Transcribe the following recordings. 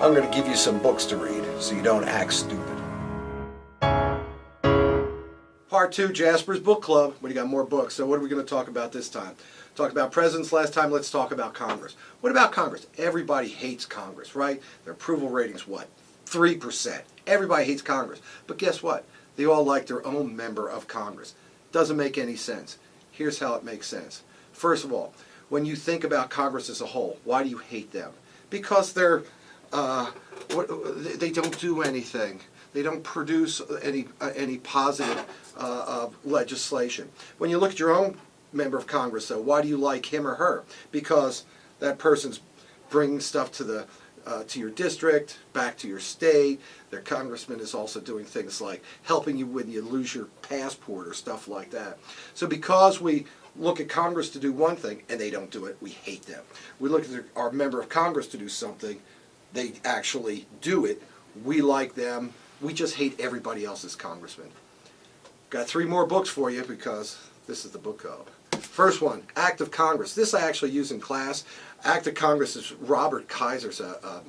I'm going to give you some books to read so you don't act stupid. Part 2, Jasper's Book Club. We got more books, so what are we going to talk about this time? Talked about presidents last time, let's talk about Congress. What about Congress? Everybody hates Congress, right? Their approval rating's what? 3%. Everybody hates Congress. But guess what? They all like their own member of Congress. Doesn't make any sense. Here's how it makes sense. First of all, when you think about Congress as a whole, why do you hate them? Because they don't do anything. They don't produce any positive legislation. When you look at your own member of Congress, though, why do you like him or her? Because that person's bringing stuff to your district, back to your state. Their congressman is also doing things like helping you when you lose your passport or stuff like that. So because we look at Congress to do one thing and they don't do it, we hate them. We look at our member of Congress to do something, they actually do it, we like them. We just hate everybody else's congressman. Got 3 more books for you because this is the book club. First one, Act of Congress. This I actually use in class. Act of Congress is Robert Kaiser's a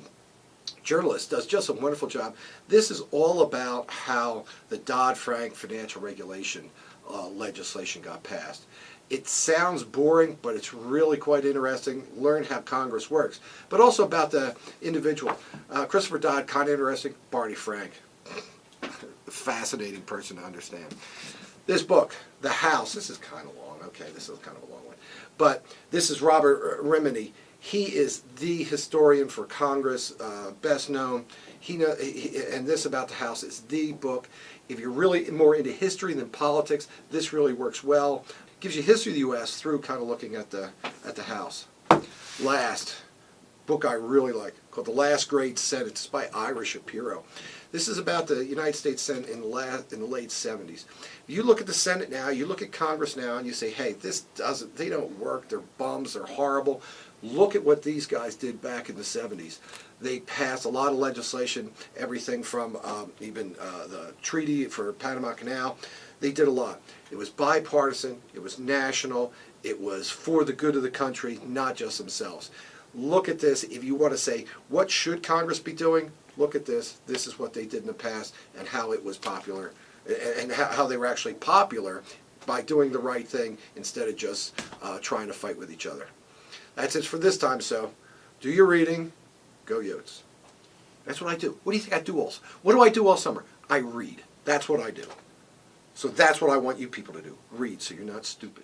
journalist, does just a wonderful job. This is all about how the Dodd-Frank financial regulation legislation got passed. It sounds boring, but it's really quite interesting. Learn how Congress works. But also about the individual. Christopher Dodd, kind of interesting. Barney Frank, fascinating person to understand. This book, The House, this is kind of long. Okay, this is kind of a long one. But this is Robert Rimini. He is the historian for Congress, best known. And this about the House is the book. If you're really more into history than politics, this really works well. Gives you history of the U.S. through kind of looking at the House. Last book I really like, called The Last Great Senate. It's by Ira Shapiro. This is about the United States Senate in the late 70s. You look at the Senate now, you look at Congress now, and you say, hey, they don't work, they're bums, they're horrible. Look at what these guys did back in the 70s. They passed a lot of legislation, everything from even the treaty for Panama Canal. They did a lot. It was bipartisan, it was national, it was for the good of the country, not just themselves. Look at this. If you want to say, what should Congress be doing? Look at this. This is what they did in the past and how it was popular, and how they were actually popular by doing the right thing instead of just trying to fight with each other. That's it for this time, so do your reading. Go Yotes. That's what I do. What do you think I do what do I do all summer? I read. That's what I do. So that's what I want you people to do. Read so you're not stupid.